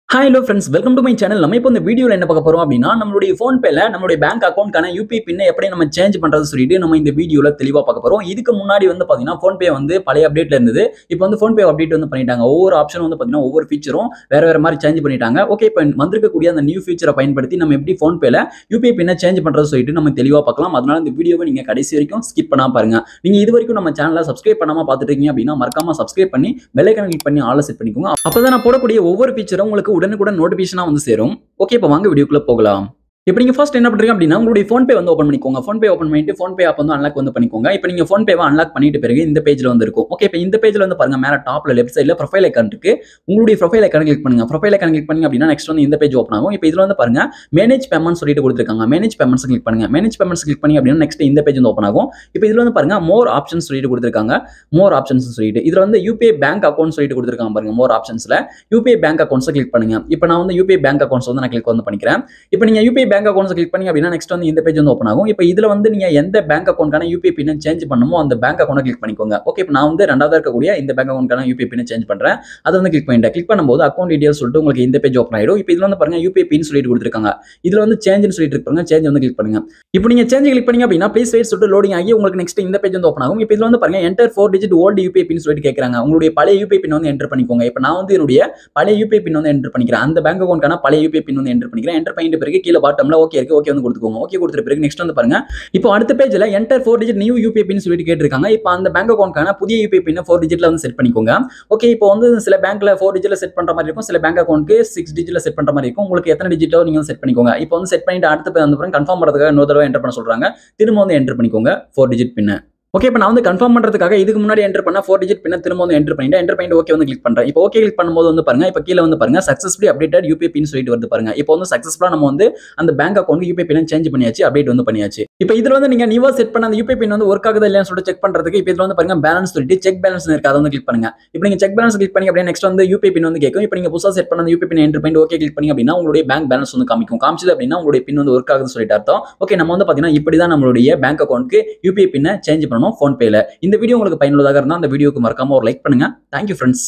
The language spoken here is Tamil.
Hi hello friends, welcome to my channel. நம்ம இப்போ இந்த வீடியோல என்ன பார்க்க போறோம் அப்படினா நம்மளுடைய PhonePeல நம்மளுடைய பேங்க் அக்கவுண்ட்கான UPI பின் எப்படி நம்ம சேஞ்ச் பண்றது சொல்லிட்டு நம்ம இந்த வீடியோல தெளிவா பார்க்க போறோம். இதுக்கு முன்னாடி வந்து பாத்தீங்கன்னா PhonePe வந்து பழைய அப்டேட்ல இருந்தது. இப்போ வந்து PhonePe அப்டேட் வந்து பண்ணிட்டாங்க. ஒவ்வொரு ஆப்ஷனும் வந்து பாத்தீங்கன்னா ஒவ்வொரு ஃபீச்சரும் வேற மாதிரி சேஞ்ச் பண்ணிட்டாங்க. ஓகே, இப்போ வந்திருக்க கூடிய அந்த நியூ ஃபீச்சரை பயன்படுத்தி நம்ம எப்படி PhonePeல UPI பின்னை சேஞ்ச் பண்றது சொல்லிட்டு நம்ம தெளிவா பார்க்கலாம். அதனால இந்த வீடியோவை நீங்க கடைசி வரைக்கும் ஸ்கிப் பண்ணாம பாருங்க. நீங்க இதுவரைக்கும் நம்ம சேனலை சப்ஸ்கிரைப் பண்ணாம பார்த்துட்டு இருக்கீங்க அப்படினா மறக்காம சப்ஸ்கிரைப் பண்ணி பெல் ஐகானை கிளிக் பண்ணி ஆல்ல செட் பண்ணிக்கோங்க. அப்பதான் நான் போடக்கூடிய ஒவ்வொரு ஃபீச்சரும் உங்களுக்கு உடனுக்குடன் நோட்டிஃபிகேஷன் வந்து சேரும். ஓகே, இப்போ வாங்க வீடியோக்குள்ள போகலாம். இப்போ நீங்க ஃபர்ஸ்ட் என்ன பண்றீங்க அப்படினா உங்களுடைய PhonePe வந்து ஓபன் பண்ணிக்கோங்க. PhonePe ஓபன் பண்ணிட்டு PhonePe ஆப் வந்து அன்லாக் வந்து பண்ணிக்கோங்க. இப்போ நீங்க PhonePe-வ அன்லாக் பண்ணிட்ட பிறகு இந்த பேஜ்ல வந்து இருக்கும். ஓகே, இப்போ இந்த பேஜ்ல வந்து பாருங்க, மேல டாப்ல லெஃப்ட் சைடுல ப்ரொஃபைல் ஐகான் இருக்கு. உங்களுடைய ப்ரொஃபைல் ஐகானை கிளிக் பண்ணுங்க. ப்ரொஃபைல் ஐகானை கிளிக் பண்ணீங்க அப்படினா நெக்ஸ்ட் வந்து இந்த பேஜ் ஓபன் ஆகும். இப்போ இதுல வந்து பாருங்க மேனேஜ் பேமெண்ட்ஸ் சொல்லிட்டு கொடுத்திருக்காங்க. மேனேஜ் பேமெண்ட்ஸ் கிளிக் பண்ணுங்க. மேனேஜ் பேமெண்ட்ஸ் கிளிக் பண்ணி அப்படினா நெக்ஸ்ட் இந்த பேஜ் வந்து ஓபன் ஆகும். இப்போ இதுல வந்து பாருங்க மோர் ஆப்ஷன்ஸ் சொல்லிட்டு கொடுத்திருக்காங்க. மோர் ஆப்ஷன்ஸ் சொல்லிட்டு இதுல வந்து UPI பேங்க் அக்கவுண்ட் சொல்லிட்டு கொடுத்திருக்காங்க பாருங்க. மோர் ஆப்ஷன்ஸ்ல UPI பேங்க் அக்கவுண்ட்ஸ் கிளிக் பண்ணுங்க. இப்போ நான் வந்து UPI பேங்க் அக்கவுண்ட்ஸ் வந்து நான் கிளிக் வந்து பண்ணிக்கிறேன். இப்போ நீங்க UPI பேங்க் அக்கவுண்ட்ஸ் கிளிக் பண்ணி அப்படினா நெக்ஸ்ட் வந்து இந்த பேஜ் வந்து ஓபன் ஆகும். இப்போ இதுல வந்து நீங்க எந்த பேங்க் அக்கவுண்ட்கான UPI பின் சேஞ்ச் பண்ணணுமோ அந்த பேங்க் அக்கவுண்ட கிளிக் பண்ணிக்கோங்க. ஓகே, இப்போ நான் வந்து ரெண்டாவதா இருக்கக்கூடிய இந்த பேங்க் அக்கவுண்ட்கான UPI பின் சேஞ்ச் பண்றேன். அதை வந்து கிளிக் பண்ணிட்டேன். கிளிக் பண்ணும்போது அக்கவுண்ட் டீடைல்ஸ் சொல்லிட்டு உங்களுக்கு இந்த பேஜ் ஓபன் ஆயிடும். இப்போ இதுல வந்து பாருங்க UPI பின் சொல்லிட்டு கொடுத்திருக்காங்க. இதுல வந்து சேஞ்ச்னு சொல்லிட்டு இருப்பாங்க. சேஞ்ச் வந்து கிளிக் பண்ணுங்க. இப்போ நீங்க சேஞ்ச் கிளிக் பண்ணீங்க அப்படினா ப்ளீஸ் வெயிட் சொல்லிட்டு லோடிங் ஆகி உங்களுக்கு நெக்ஸ்ட் இந்த பேஜ் வந்து ஓபன் ஆகும். இப்போ இதுல வந்து பாருங்க என்டர் 4 டிஜிட் ஓல்ட் UPI பின் சொல்லிட்டு கேக்குறாங்க. உங்களுடைய பழைய UPI பின் வந்து என்டர் பண்ணிக்கோங்க. இப்போ நான் வந்து என்னுடைய பழைய UPI பின் வந்து என்டர் பண்ணிக்கிறேன். அந்த பேங்க் அக்கவுண்ட்கான பழைய UPI பின் வந்து என்டர் பண்ணிக்கிறேன். என்டர் பண்ணிட்ட பிறகு கீழ பாட்டம்ல ஓகே இருக்கு, ஓகே வந்து கொடுத்துக்கோங்க. ஓகே கொடுத்த பிறகு நெக்ஸ்ட் வந்து பாருங்க, இப்போ அடுத்த பேஜ்ல என்டர் 4 டிஜிட் நியூ UPI பின் சொல்லிட்டு கேட்டிருக்காங்க. இப்போ அந்த பேங்க் அக்கவுண்ட்கான புதிய UPI பின் 4 டிஜிட்ல வந்து செட் பண்ணிக்கோங்க. ஓகே, இப்போ வந்து சில பேங்க்ல 4 டிஜிட்ல செட் பண்ற மாதிரி இருக்கும். சில பேங்க் அக்கவுண்ட்க்கு 6 டிஜிட்ல செட் பண்ற மாதிரி இருக்கும். உங்களுக்கு எத்தனை டிஜிட்டோ நீங்க செட் பண்ணிக்கோங்க. இப்போ வந்து செட் பண்ணிட்டு அடுத்த பேஜ் வந்து கன்ஃபார்ம் பண்றதுக்காக இன்னொரு தடவை என்டர் பண்ண சொல்றாங்க. திரும்ப வந்து என்டர் பண்ணிக்கோங்க 4 டிஜிட் பின். ஓகே, இப்போ நான் வந்து கன்ஃபார்ம் பண்றதுக்காக இதுக்கு முன்னாடி என்டர் பண்ண 4 டிஜிட் பின்ன திரும்ப வந்து என்டர் பண்ணிட்டு ஓகே வந்து கிளிக் பண்றேன். இப்போ ஓகே கிளிக் பண்ணும்போது வந்து பாருங்க, இப்போ கீழ வந்து பாருங்க சக்சஸ்ஃபுல்லி அப்டேட்டட் UPI பின் சொல்லிட்டு வருது பாருங்க. இப்போ வந்து சக்சஸ்ஃபுல்லா நம்ம வந்து அந்த பேங்க் அக்கவுண்ட் UPI பின் சேஞ்ச் பண்ணியாச்சு, அப்டேட் வந்து பண்ணியாச்சு. இப்போ இதுல வந்து நீங்க நியூவா செட் பண்ண அந்த UPI பின் வந்து வொர்க் ஆகுதா இல்லையான்னு சொல்லிட்டு செக் பண்றதுக்கு இப்போ இதுல வந்து பாருங்க பேலன்ஸ் சொல்லிட்டு செக் பேலன்ஸ் இருக்கு, அதை வந்து கிளிக் பண்ணுங்க. இப்போ நீங்க செக் பேலன்ஸ் கிளிக் பண்ணி அப்படியே நெக்ஸ்ட் வந்து UPI பின் வந்து கேட்கும். இப்போ நீங்க புதுசா செட் பண்ண அந்த UPI பின் என்டர் பண்ணிட்டு ஓகே கிளிக் பண்ணி அப்படினா உங்களுடைய பேங்க் பேலன்ஸ் வந்து காமிக்கும். காமிச்சது அப்படினா உங்களுடைய பின் வந்து வொர்க் ஆகுதுன்னு சொல்லிட்டு அர்த்தம். ஓகே, நம்ம வந்து பாத்தீங்கன்னா இப்படி தான் நம்மளுடைய பேங்க் அக்கவுண்ட்க்கு UPI பின்னை சேஞ்ச் பண்ணணும் PhonePeல. இந்த வீடியோ உங்களுக்கு பயனுள்ளதாக இருந்தால் அந்த வீடியோக்கு மறக்காம ஒரு லைக் பண்ணுங்க. Thank you friends.